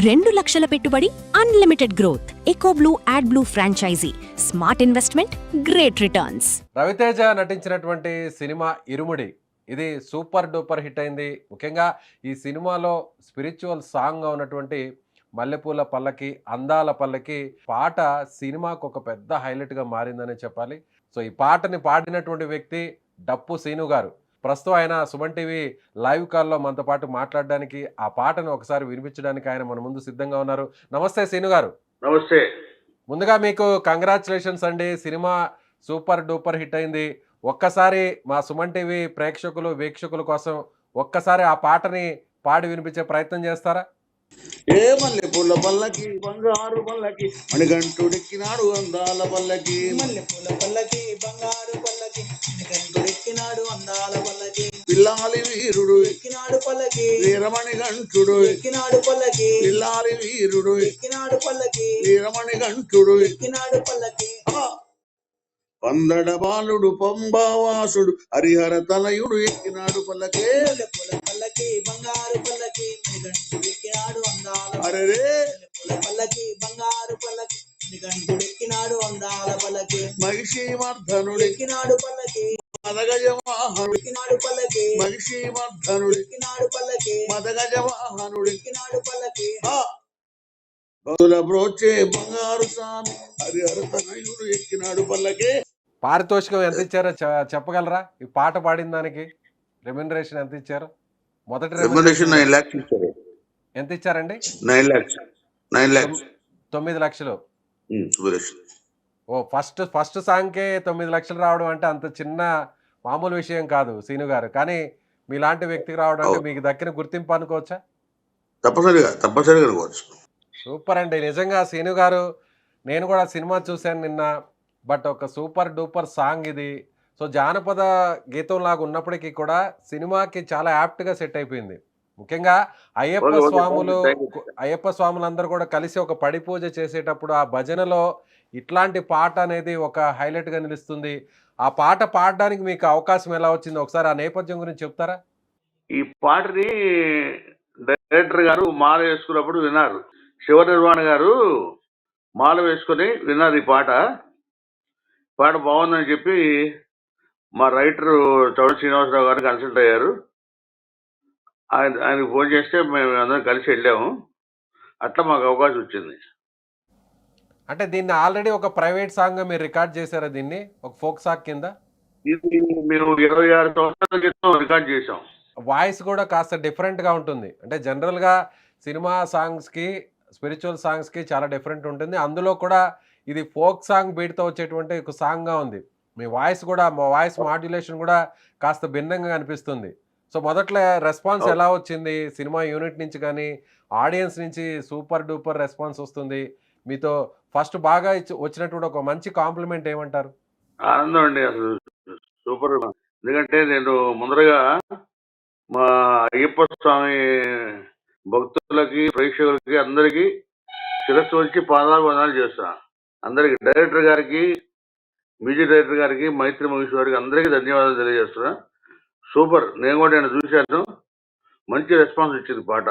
2 లక్షల పెట్టుబడి, unlimited growth. EcoBlue AdBlue franchisee. Smart investment, great returns. Raviteja నటించినటువంటి సినిమా ఇరుముడి ఇది సూపర్ డూపర్ హిట్ అయింది. ముఖ్యంగా ఈ సినిమాలో స్పిరిచువల్ సాంగ్గా ఉన్నటువంటి మల్లెపూల పల్లకి, అందాల పల్లకి పాట సినిమాకు ఒక పెద్ద హైలైట్గా మారిందనే చెప్పాలి. సో ఈ పాటని పాడినటువంటి వ్యక్తి డప్పు సీను గారు. ప్రస్తుతం ఆయన సుమన్ టీవీ లైవ్ కాల్లో మనతో పాటు మాట్లాడడానికి, ఆ పాటను ఒకసారి వినిపించడానికి ఆయన మన ముందు సిద్ధంగా ఉన్నారు. నమస్తే సీను గారు. నమస్తే. ముందుగా మీకు కంగ్రాచులేషన్స్ అండి. సినిమా సూపర్ డూపర్ హిట్ అయింది. ఒక్కసారి మా సుమన్ టీవీ ప్రేక్షకులు వీక్షకుల కోసం ఒక్కసారి ఆ పాటని పాడి వినిపించే ప్రయత్నం చేస్తారా? ఏ మల్లెపూల పల్లకి, బంగారు పల్లకి, మణిగంటుడెక్కినాడు అందాల పల్లకి. మల్లెపూల పల్లకి, బంగారు పల్లకి, మణిగంటుడెక్కినాడు అందాల పల్లకి. పిల్లాలి వీరుడు ఎక్కినాడు పల్లకి, వీరమణిగంటుడు ఎక్కినాడు పల్లకి. పిల్లాలి వీరుడు ఎక్కినాడు పల్లకి, వీరమణిగంటుడు ఎక్కినాడు పల్లకి. పందడ బాలుడు పంబావాసుడు హరిహర తనయుడు ఎక్కినాడు పల్లకే. మల్లెపూల పల్లకి, బంగారు పల్లకి, మణిగంటుడెక్కినాడు అందాల అరే మల్లెపూల పల్లకి, బంగారు పల్లకి, మణిగంటుడెక్కినాడు అందాల పల్లకి. మహిషి మర్ధనుడు ఎక్కినాడు పల్లకి, మదగజవాహనుడు ఎక్కినాడు పల్లకి. మహిషి మర్ధనుడు ఎక్కినాడు పల్లకి, మదగజవాహనుడు ఎక్కినాడు పల్లకి. బదుల బ్రోచే బంగారు స్వామి హరిహర తనయుడు ఎక్కినాడు పల్లకే. పారితోషికం ఎంత ఇచ్చారో చెప్పగలరా? ఈ పాట పాడిన దానికి రెమ్యునరేషన్ ఎంత ఇచ్చారు? మొదటి రెమ్యునరేషన్ 9 lakhs ఇచ్చారు. ఎంత ఇచ్చారండి? 9 lakhs. 9 లక్షలు. రెమ్యునరేషన్. ఓ ఫస్ట్ సాంగ్కే 9 లక్షలు రావడం అంటే అంత చిన్న మామూలు విషయం కాదు సీను గారు. కానీ మీలాంటి వ్యక్తికి రావడం అంటే మీకు దక్కిన గుర్తింపు అనుకోవచ్చా? తప్పనిసరిగా అనుకోవచ్చు. సూపర్ అండి. నిజంగా సీను గారు, నేను కూడా సినిమా చూశాను నిన్న. బట్ ఒక సూపర్ డూపర్ సాంగ్ ఇది. సో జానపద గీతం లాగా ఉన్నప్పటికీ కూడా సినిమాకి చాలా యాప్ట్గా సెట్ అయిపోయింది. ముఖ్యంగా అయ్యప్ప స్వాములందరూ కూడా కలిసి ఒక పడి పూజ చేసేటప్పుడు ఆ భజనలో ఇట్లాంటి పాట అనేది ఒక హైలైట్గా నిలుస్తుంది. ఆ పాట పాడడానికి మీకు అవకాశం ఎలా వచ్చింది? ఒకసారి ఆ నేపథ్యం గురించి చెప్తారా? ఈ పాటని డైరెక్టర్ గారు మాల వేసుకున్నప్పుడు విన్నారు. శివ నిర్వాణ గారు మాల వేసుకొని విన్నారు ఈ పాట బాగుందని చెప్పి మా రైటర్ చౌడ శ్రీనివాసరావు గారు కన్సల్ట్ అయ్యారు. ఆయనకు ఫోన్ చేస్తే మేము అందరం కలిసి వెళ్ళాము. అట్లా మాకు అవకాశం వచ్చింది. అంటే దీన్ని ఆల్రెడీ ఒక ప్రైవేట్ సాంగ్ మీరు రికార్డ్ చేశారా? దీన్ని ఒక ఫోక్ సాంగ్ కింద ఇది మేము 26 సంవత్సరాల క్రితం రికార్డ్ చేసాం. వాయిస్ కూడా కాస్త డిఫరెంట్గా ఉంటుంది. అంటే జనరల్గా సినిమా సాంగ్స్కి, స్పిరిచువల్ సాంగ్స్కి చాలా డిఫరెంట్ ఉంటుంది. అందులో కూడా ఇది ఫోక్ సాంగ్ బీట్తో వచ్చేటువంటి ఒక సాంగ్గా ఉంది. మీ వాయిస్ కూడా, మా వాయిస్ మాడ్యులేషన్ కూడా కాస్త భిన్నంగా అనిపిస్తుంది. సో మొదట్లో రెస్పాన్స్ ఎలా వచ్చింది? సినిమా యూనిట్ నుంచి కానీ ఆడియన్స్ నుంచి సూపర్ డూపర్ రెస్పాన్స్ వస్తుంది. మీతో ఫస్ట్ బాగా వచ్చినటువంటి ఒక మంచి కాంప్లిమెంట్ ఏమంటారు? ఆనందం అండి, అసలు సూపర్. ఎందుకంటే నేను ముందరగా మా అయ్యప్ప స్వామి భక్తులకి, ప్రేక్షకులకి అందరికీ శిరస్సు వచ్చి పాదాభివందనాలు చేస్తున్నా. అందరికి, డైరెక్టర్ గారికి, మ్యూజిక్ డైరెక్టర్ గారికి, మైత్రి మహేష్ గారికి అందరికీ ధన్యవాదాలు తెలియజేస్తున్నా. సూపర్. నేను కూడా చూశాను, మంచి రెస్పాన్స్ ఇచ్చింది పాట.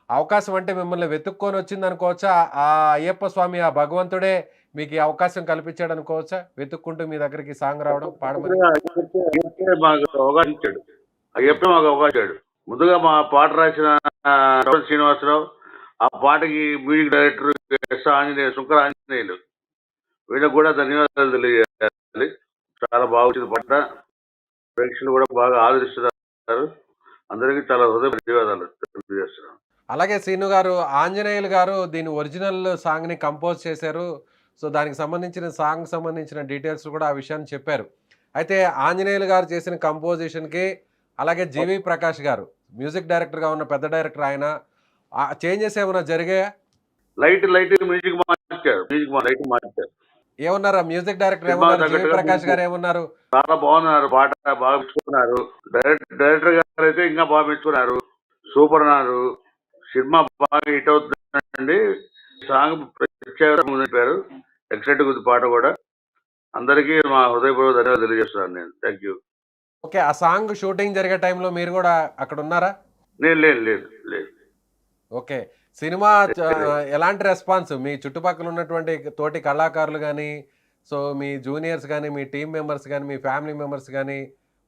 అవకాశం అంటే మిమ్మల్ని వెతుక్కొని వచ్చింది అనుకోవచ్చా? ఆ అయ్యప్ప స్వామి, ఆ భగవంతుడే మీకు ఈ అవకాశం కల్పించాడు అనుకోవచ్చా? వెతుక్కుంటూ మీ దగ్గరికి సాంగ్ రావడం, పాడమని మాకు అవకాశం ఇచ్చాడు. అయ్యప్ప మాకు అవకాశం ఇచ్చాడు. ముందుగా మా పాట రాసిన శ్రీనివాసరావు, ఆ పాటకి మ్యూజిక్ డైరెక్టర్ శుంకర ఆంజనేయులు, వీళ్ళకి కూడా ధన్యవాదాలు తెలియజేయాలి. చాలా బాగుంది పాట. ప్రేక్షకులు కూడా బాగా ఆదరిస్తున్నారు. అందరికీ చాలా హృదయ ధన్యవాదాలు తెలియజేస్తున్నాను. అలాగే శ్రీను గారు, ఆంజనేయులు గారు దీని ఒరిజినల్ సాంగ్ని కంపోజ్ చేశారు. సో దానికి సంబంధించిన డీటెయిల్స్ కూడా ఆ విషయాన్ని చెప్పారు. అయితే ఆంజనేయులు గారు చేసిన కంపోజిషన్కి, అలాగే జీవి ప్రకాష్ గారు మ్యూజిక్ డైరెక్టర్గా ఉన్న పెద్ద డైరెక్టర్, ఆయన చేంజెస్ ఏమైనా జరిగాయా? లైట్ మ్యూజిక్ మార్చారు. ఏమన్నారా మ్యూజిక్ డైరెక్టర్ ఏమన్నారు? జీవి ప్రకాష్ గారు ఏమన్నారు? చాలా బాగున్నారు, పాట బాగా మెచ్చుకున్నారు. డైరెక్టర్ గారు అయితే ఇంకా బాగా మెచ్చుకున్నారు. సూపర్ అన్నారు. సినిమా బాగా హిట్ అవుతుందండి. సాంగ్ ప్రత్యేకంగా చెప్పారు. ఎక్సలెంట్ ఉంది పాట కూడా. అందరికీ మా హృదయపూర్వక ధన్యవాదాలు తెలియజేస్తున్నాను నేను. Thank you. ఓకే, ఆ సాంగ్ షూటింగ్ జరిగే టైంలో మీరు కూడా అక్కడ ఉన్నారా? లేదు. ఓకే, సినిమా ఎలాంటి రెస్పాన్స్ మీ చుట్టుపక్కల ఉన్నటువంటి తోటి కళాకారులు కానీ, సో మీ జూనియర్స్ కానీ, మీ టీమ్ మెంబర్స్ కానీ, మీ ఫ్యామిలీ మెంబర్స్ కానీ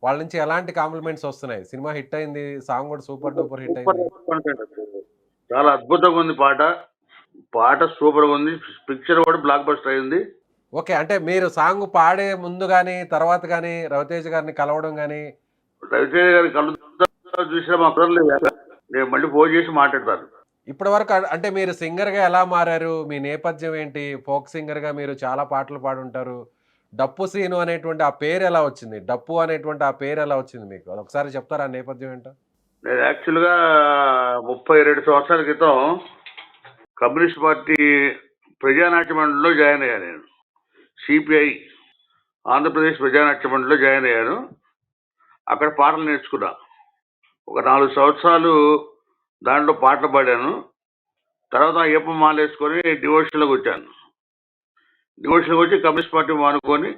వాళ్ళ నుంచి ఎలాంటి కాంప్లిమెంట్స్ వస్తున్నాయి? సినిమా హిట్ అయింది, సాంగ్ కూడా సూపర్ డూపర్ హిట్ సూపర్ అయింది. చాలా అద్భుతంగా ఉంది పాట. పాట సూపర్గా ఉంది. పిక్చర్ కూడా బ్లాక్ బస్టర్ అయింది. ఓకే. అంటే మీరు సాంగ్ పాడే ముందు గానీ, తర్వాత గానీ రవితేజ గారిని కలవడం గానీ రవితేజ గారి కళ్ళు చూసినా మా కుదరలేదు. నేను మళ్ళీ ఫోన్ చేసి మాట్లాడతాను. ఇప్పటి వరకు అంటే మీరు సింగర్‌గా ఎలా మారారు? మీ నేపథ్యం ఏంటి? ఫోక్ సింగర్‌గా మీరు చాలా పాటలు పాడుంటారు. డప్పు సీను అనేటువంటి ఆ పేరు ఎలా వచ్చింది? డప్పు అనేటువంటి ఆ పేరు ఎలా వచ్చింది మీకు? అదొకసారి చెప్తారా ఆ నేపథ్యం ఏంటో? నేను యాక్చువల్గా 32 సంవత్సరాల క్రితం కమ్యూనిస్ట్ పార్టీ ప్రజానాట్య మండలిలో జాయిన్ అయ్యాను. నేను సిపిఐ ఆంధ్రప్రదేశ్ ప్రజానాట్య మండలిలో జాయిన్ అయ్యాను. అక్కడ పాటలు నేర్చుకున్నా. ఒక 4 సంవత్సరాలు దాంట్లో పాటలు పాడాను. తర్వాత అయ్యప్ప మాలేసుకొని డివోషన్లోకి వచ్చాను. డివోషన్లోకి వచ్చి కమ్యూనిస్ట్ పార్టీ మానుకొని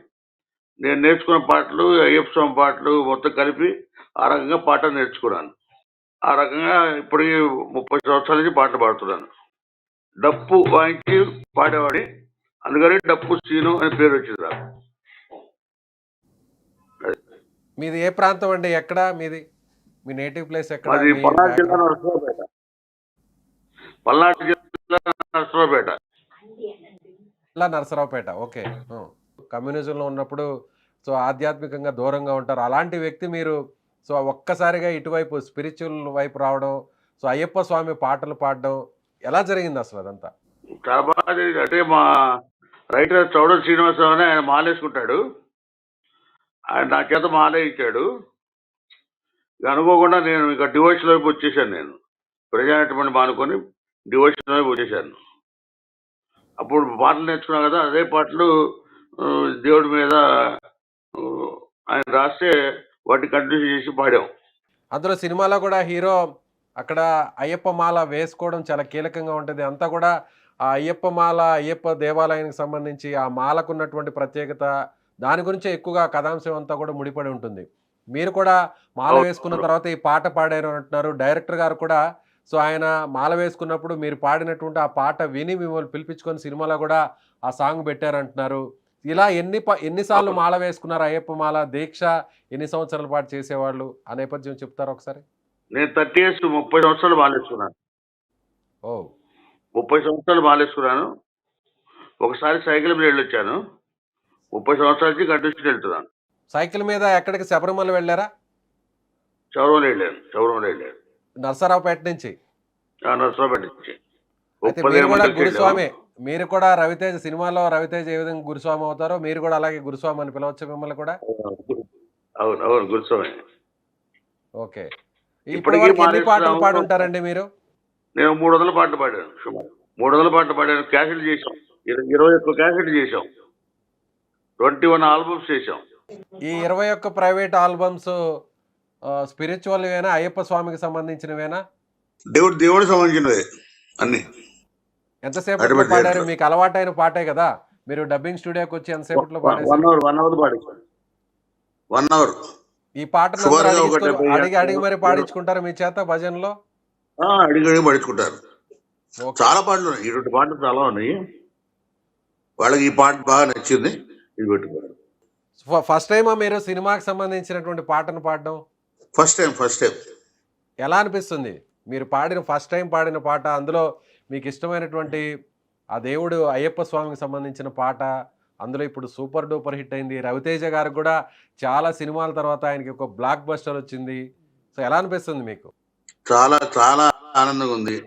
నేను నేర్చుకున్న పాటలు అయ్యప్ప స్వామి పాటలు మొత్తం కలిపి ఆ రకంగా పాటలు నేర్చుకున్నాను. ఆ రకంగా ఇప్పటికి 30 సంవత్సరాల నుంచి పాటలు పాడుతున్నాను. డప్పు వాయించి పాడేవాడి, అందుకని డప్పు సీను అనే పేరు వచ్చింది నాకు. మీది ఏ ప్రాంతం అండి? ఎక్కడ మీది? మీ నేటివ్ ప్లేస్ ఎక్కడ? అది పల్నాడు జిల్లా నరసరావుపేట. పల్నాడు జిల్లా నరసరావుపేట. నరసరావుపేట. ఓకే. కమ్యూనిజంలో ఉన్నప్పుడు సో ఆధ్యాత్మికంగా దూరంగా ఉంటారు. అలాంటి వ్యక్తి మీరు సో ఒక్కసారిగా ఇటువైపు స్పిరిచువల్ వైపు రావడం, సో అయ్యప్ప స్వామి పాటలు పాడడం ఎలా జరిగింది అసలు అదంతా? చాలా బాగా జరిగింది. అంటే మా రైటర్ చౌడూరి శ్రీనివాసరావు అని ఆయన మాలేసుకుంటాడు. ఆయన నా చేత మాలే ఇచ్చాడు. అనుకోకుండా నేను ఇక డివోషన్ వైపు వచ్చేసాను. నేను ప్రజానాట్యం మానుకొని డివోషన్ వైపు వచ్చేసాను. అప్పుడు పాటలు నేర్చుకున్నాను కదా, అదే పాటలు దేవుడి మీద ఆయన రాస్తే వాటిని కంటిన్యూ చేసి పాడాం. అందులో సినిమాలో కూడా హీరో అక్కడ అయ్యప్ప మాల వేసుకోవడం చాలా కీలకంగా ఉంటుంది. అంతా కూడా ఆ అయ్యప్ప మాల, అయ్యప్ప దేవాలయానికి సంబంధించి ఆ మాలకు ఉన్నటువంటి ప్రత్యేకత, దాని గురించే ఎక్కువగా కథాంశం అంతా కూడా ముడిపడి ఉంటుంది. మీరు కూడా మాల వేసుకున్న తర్వాత ఈ పాట పాడారు అంటున్నారు. డైరెక్టర్ గారు కూడా సో ఆయన మాల వేసుకున్నప్పుడు మీరు పాడినటువంటి ఆ పాట విని మిమ్మల్ని పిలిపించుకొని సినిమాలో కూడా ఆ సాంగ్ పెట్టారంటున్నారు. ఇలా ఎన్నిసార్లు మాల వేసుకున్నారు? అయ్యప్ప మాల దీక్ష ఎన్ని సంవత్సరాల పాటు చేసేవాళ్ళు? ఆ నేపథ్యం చెప్తారా ఒకసారి? నేను 30 years 30 సంవత్సరాలు మాలేసుకున్నాను. ఓ 30 సంవత్సరాలు మాలేసుకున్నాను. ఒకసారి సైకిల్ మీద వెళ్ళొచ్చాను. 30 సంవత్సరాల నుంచి కంటిన్యూస్ వెళ్తున్నాను. సైకిల్ మీద ఎక్కడికి? శబరిమల వెళ్ళారా? చౌరవరం వెళ్ళాను. నరసరావుపేట నుంచి. నరసరావుపేట నుంచి. అయితే మీరు కూడా గురుస్వామి. మీరు కూడా రవితేజ సినిమాలో రవితేజ ఏ విధంగా గురుస్వామి అవుతారో మీరు కూడా అలాగే గురుస్వామి అని పిలవచ్చు మిమ్మల్ని కూడా? అవును గురుస్వామి. ఓకే. ఇప్పటికి ఎన్ని పాటలు పాడుంటారండి మీరు? నేను 300 పాటలు పాడాను. సుమారు 300 పాటలు పాడాను. క్యాసెట్లు చేసాం. 21 క్యాసెట్లు చేసాం. 21 ఆల్బమ్స్ చేసాం. ఈ 21 ప్రైవేట్ ఆల్బమ్స్ స్పిరిచువల్ వేనా, అయ్యప్ప స్వామికి సంబంధించినవేనా? దేవుడికి సంబంధించినవే అన్ని. ఎంతసేపట్లో పాడారు? మీకు అలవాటైన పాటే కదా, మీరు డబ్బింగ్ స్టూడియోకి వచ్చి ఎంతసేపట్లో పాడారు? 1 hour పాడారు. 1 hour. ఈ పాటను అడిగి మరి పాడించుకుంటారు మీ చేత భజనలో? అడిగి పాడించుకుంటారు. చాలా పాటలు ఉన్నాయి. 20 పాటలు చాలా ఉన్నాయి. వాళ్ళకి ఈ పాట బాగా నచ్చింది, ఇది పెట్టుకున్నారు. ఫస్ట్ టైమా మీరు సినిమాకి సంబంధించినటువంటి పాటను పాడడం? First time. ఎలా అనిపిస్తుంది మీరు ఫస్ట్ టైం పాడిన పాట? అందులో మీకు ఇష్టమైనటువంటి ఆ దేవుడు అయ్యప్ప స్వామికి సంబంధించిన పాట, అందులో ఇప్పుడు సూపర్ డూపర్ హిట్ అయింది. రవితేజ గారికి కూడా చాలా సినిమాల తర్వాత ఆయనకి ఒక బ్లాక్ బస్టర్ వచ్చింది. సో ఎలా అనిపిస్తుంది మీకు? చాలా చాలా ఆనందంగా ఉంది.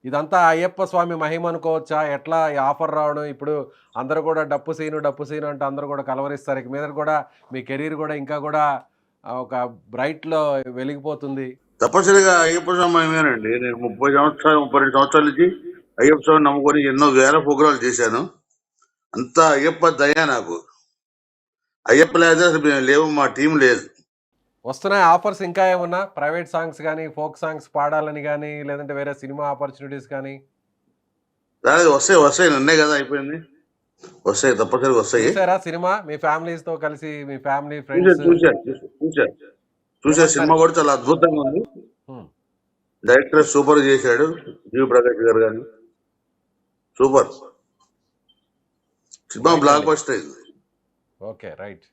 ఇదంతా అయ్యప్ప స్వామి మహిమ అనుకోవచ్చా? ఎట్లా ఈ ఆఫర్ రావడం? ఇప్పుడు అందరూ కూడా డప్పు సీను అంటే అందరూ కూడా కలవరిస్తారు. ఇక మీద కూడా మీ కెరీర్ కూడా ఇంకా కూడా ఒక బ్రైట్లో వెలిగిపోతుంది. తప్పనిసరిగా అయ్యప్ప స్వామి మహిమేనండి. నేను 32 సంవత్సరాల నుంచి అయ్యప్ప స్వామి నమ్ముకొని ఎన్నో వేల ప్రోగ్రాలు చేశాను. అంతా అయ్యప్ప దయ నాకు. అయ్యప్ప లేదా అసలు మేము లేవు, మా టీం లేదు. వస్తున్నాయి ఆఫర్స్ ఇంకా ఏమన్నా? ప్రైవేట్ సాంగ్స్ కానీ, ఫోక్ సాంగ్స్ పాడాలని కానీ, లేదంటే వేరే సినిమా ఆపర్చునిటీస్ కానీ? వస్తాయి. నిన్నే కదా అయిపోయింది. వస్తాయి, తప్పనిసరిగా వస్తాయి. చూసారా సినిమా మీ ఫ్యామిలీస్ తో కలిసి? మీ ఫ్యామిలీ ఫ్రెండ్స్ చూసా. సినిమా కూడా చాలా అద్భుతంగా ఉంది. డైరెక్టర్ సూపర్ చేశాడు, జీవి ప్రకాష్ గారు కానీ సూపర్ సినిమా, రైట్ బ్లాక్ అండి. బస్టర్ అయింది. Okay, right.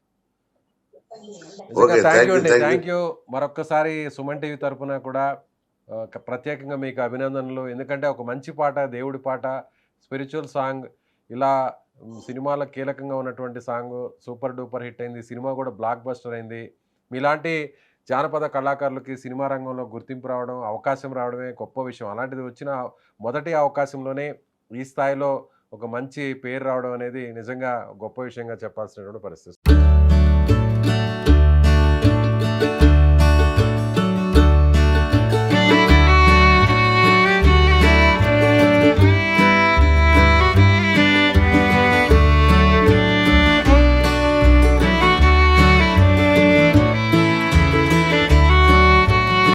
నిజంగా okay, thank thank you you, అండి, థ్యాంక్ యూ. Thank you. మరొక్కసారి సుమన్ టీవీ తరపున కూడా ప్రత్యేకంగా మీకు అభినందనలు. ఎందుకంటే ఒక మంచి పాట, దేవుడి పాట, స్పిరిచువల్ సాంగ్, ఇలా సినిమాలో కీలకంగా ఉన్నటువంటి సాంగ్ సూపర్ డూపర్ హిట్ అయింది. సినిమా కూడా బ్లాక్ బస్టర్ అయింది. మీలాంటి జానపద కళాకారులకి సినిమా రంగంలో గుర్తింపు రావడం, అవకాశం రావడమే గొప్ప విషయం. అలాంటిది వచ్చిన మొదటి అవకాశంలోనే ఈ స్థాయిలో ఒక మంచి పేరు రావడం అనేది నిజంగా గొప్ప విషయంగా చెప్పాల్సినటువంటి పరిస్థితి.